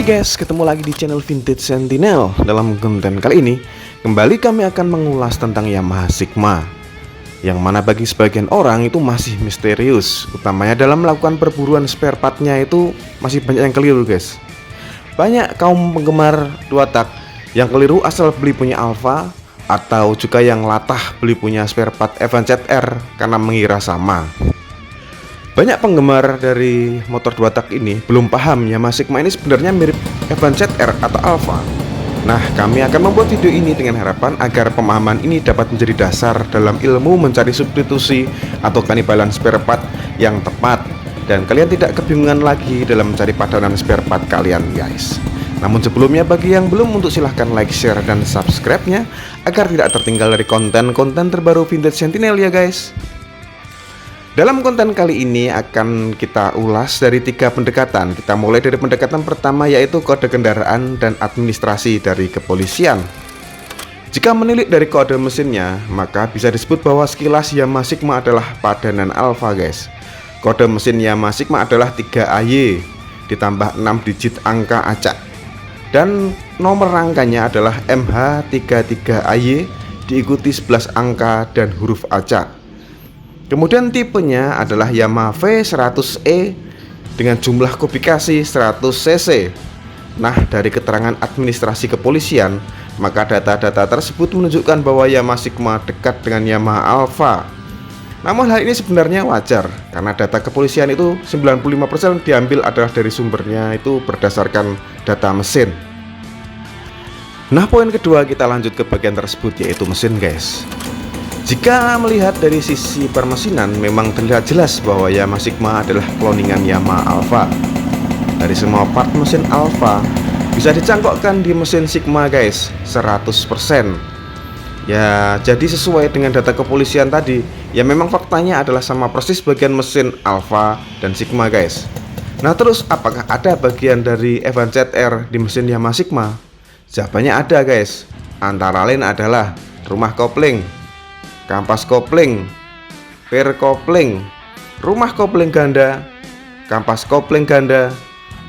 Oke guys, ketemu lagi di channel Vintage Sentinel. Dalam konten kali ini, kembali kami akan mengulas tentang Yamaha Sigma, yang mana bagi sebagian orang itu masih misterius, utamanya dalam melakukan perburuan spare partnya itu masih banyak yang keliru guys. Banyak kaum penggemar dua tak yang keliru asal beli punya Alfa, atau juga yang latah beli punya spare part Evan ZR karena mengira sama. Banyak penggemar dari motor dua tak ini belum paham Yamaha Sigma ini sebenarnya mirip Evan ZR atau Alfa. Nah, kami akan membuat video ini dengan harapan agar pemahaman ini dapat menjadi dasar dalam ilmu mencari substitusi atau kanibalan spare part yang tepat, dan kalian tidak kebingungan lagi dalam mencari padanan spare part kalian guys. Namun sebelumnya, bagi yang belum, untuk silahkan like, share, dan subscribe-nya agar tidak tertinggal dari konten-konten terbaru Vintage Sentinel ya guys. Dalam konten kali ini akan kita ulas dari 3 pendekatan. Kita mulai dari pendekatan pertama, yaitu kode kendaraan dan administrasi dari kepolisian. Jika menilik dari kode mesinnya, maka bisa disebut bahwa sekilas Yamaha Sigma adalah padanan Alfa guys. Kode mesin Yamaha Sigma adalah 3AY ditambah 6 digit angka acak, dan nomor rangkanya adalah MH33AY diikuti 11 angka dan huruf acak. Kemudian tipenya adalah Yamaha V100E dengan jumlah kubikasi 100 cc. Nah, dari keterangan administrasi kepolisian, maka data-data tersebut menunjukkan bahwa Yamaha Sigma dekat dengan Yamaha Alfa. Namun hal ini sebenarnya wajar, karena data kepolisian itu 95% diambil adalah dari sumbernya itu berdasarkan data mesin. Nah, poin kedua, kita lanjut ke bagian tersebut, yaitu mesin guys. Jika melihat dari sisi permesinan, memang terlihat jelas bahwa Yamaha Sigma adalah kloningan Yamaha Alfa. Dari semua part mesin Alfa bisa dicangkokkan di mesin Sigma guys, 100%. Ya, jadi sesuai dengan data kepolisian tadi, ya memang faktanya adalah sama persis bagian mesin Alfa dan Sigma guys. Nah, terus apakah ada bagian dari Evan ZR di mesin Yamaha Sigma? Jawabannya ada guys. Antara lain adalah rumah kopling, kampas kopling, per kopling, rumah kopling ganda, kampas kopling ganda,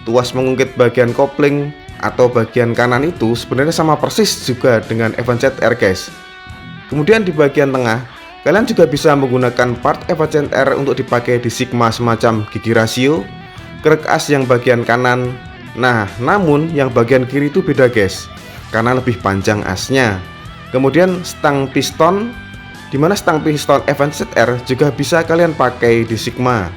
tuas mengungkit bagian kopling atau bagian kanan itu sebenarnya sama persis juga dengan Evan ZR guys. Kemudian di bagian tengah, kalian juga bisa menggunakan part Evan ZR untuk dipakai di Sigma, semacam gigi rasio, krek as yang bagian kanan. Nah, namun yang bagian kiri itu beda guys, karena lebih panjang asnya. Kemudian stang piston, dimana stang piston Evan ZR juga bisa kalian pakai di Sigma.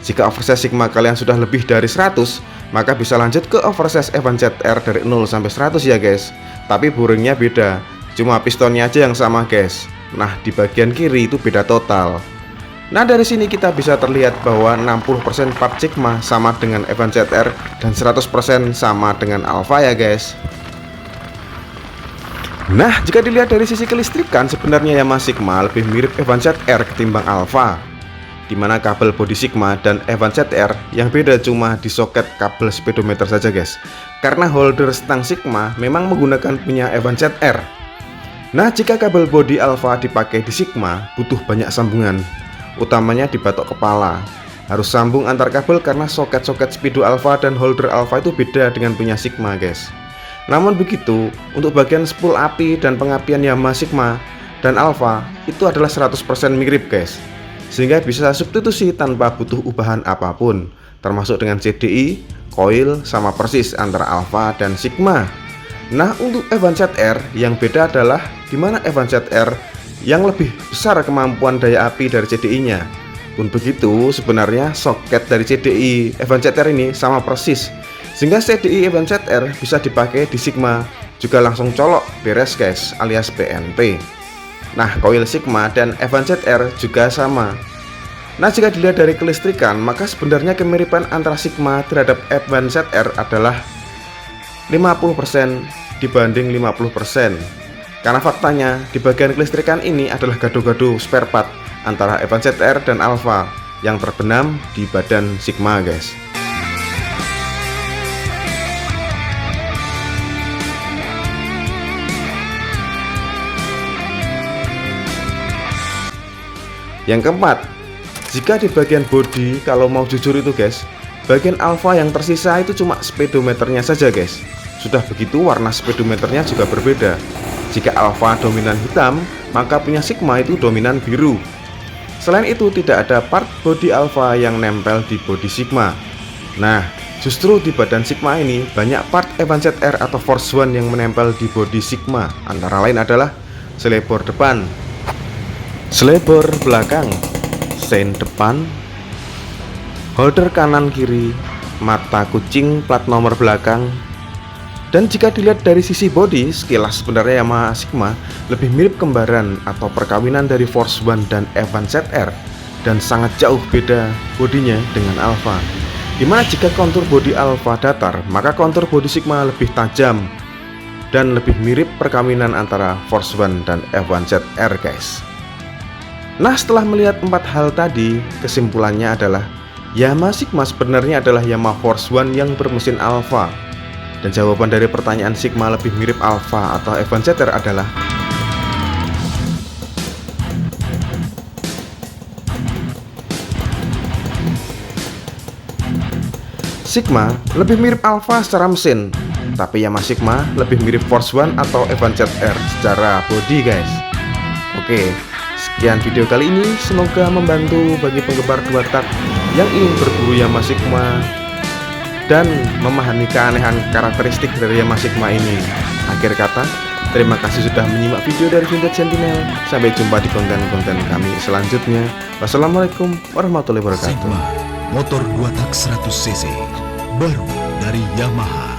Jika oversize Sigma kalian sudah lebih dari 100, maka bisa lanjut ke oversize Evan ZR dari 0 sampai 100 ya guys. Tapi buringnya beda, cuma pistonnya aja yang sama guys. Nah, di bagian kiri itu beda total. Nah, dari sini kita bisa terlihat bahwa 60% part Sigma sama dengan Evan ZR dan 100% sama dengan Alfa ya guys. Nah, jika dilihat dari sisi kelistrikan, sebenarnya Yamaha Sigma lebih mirip Evan ZR ketimbang Alfa, dimana kabel bodi Sigma dan Evan ZR yang beda cuma di soket kabel speedometer saja guys, karena holder stang Sigma memang menggunakan punya Evan ZR. Nah, jika kabel bodi Alfa dipakai di Sigma, butuh banyak sambungan, utamanya di batok kepala. Harus sambung antar kabel karena soket-soket speedo Alfa dan holder Alfa itu beda dengan punya Sigma guys. Namun begitu, untuk bagian spool api dan pengapian Yamaha Sigma dan Alfa itu adalah 100% mirip guys, sehingga bisa substitusi tanpa butuh ubahan apapun, termasuk dengan CDI, coil, sama persis antara Alfa dan Sigma. Nah, untuk Evan ZR yang beda adalah dimana Evan ZR yang lebih besar kemampuan daya api dari CDI-nya. Pun begitu, sebenarnya soket dari CDI Evan ZR ini sama persis, sehingga CDI Evan ZR bisa dipakai di Sigma juga langsung colok beres guys, alias BNP. Nah, coil Sigma dan Evan ZR juga sama. Nah, jika dilihat dari kelistrikan, maka sebenarnya kemiripan antara Sigma terhadap Evan ZR adalah 50% dibanding 50%. Karena faktanya di bagian kelistrikan ini adalah gado-gado spare part antara Evan ZR dan Alfa yang terbenam di badan Sigma guys. Yang keempat, jika di bagian bodi, kalau mau jujur itu guys, Bagian alfa yang tersisa itu cuma speedometernya saja guys. Sudah begitu warna speedometernya juga berbeda. Jika alfa dominan hitam, maka punya sigma itu dominan biru. Selain itu tidak ada part body alfa yang nempel di body sigma. Nah, justru di badan sigma ini banyak part Evan ZR atau Force One yang menempel di body sigma. Antara lain adalah selebor depan, selebor belakang, sein depan, holder kanan kiri, mata kucing plat nomor belakang. Dan jika dilihat dari sisi body, sekilas sebenarnya Yamaha Sigma lebih mirip kembaran atau perkawinan dari Force One dan Evan ZR, dan sangat jauh beda bodinya dengan Alfa. Dimana jika kontur body Alfa datar, maka kontur body Sigma lebih tajam dan lebih mirip perkawinan antara Force One dan Evan ZR guys. Nah, setelah melihat 4 hal tadi, kesimpulannya adalah Yamaha Sigma sebenarnya adalah Yamaha Force One yang bermesin Alfa. Dan jawaban dari pertanyaan Sigma lebih mirip Alfa atau Evan ZR adalah Sigma lebih mirip Alfa secara mesin, tapi Yamaha Sigma lebih mirip Force One atau Evan ZR secara body guys. Oke, sekian video kali ini, semoga membantu bagi penggemar 2 tak yang ingin berburu Yamaha Sigma dan memahami keanehan karakteristik dari Yamaha Sigma ini. Akhir kata, terima kasih sudah menyimak video dari Vintage Sentinel. Sampai jumpa di konten-konten kami selanjutnya. Wassalamualaikum warahmatullahi wabarakatuh. Sigma, motor 2 tak 100 cc, baru dari Yamaha.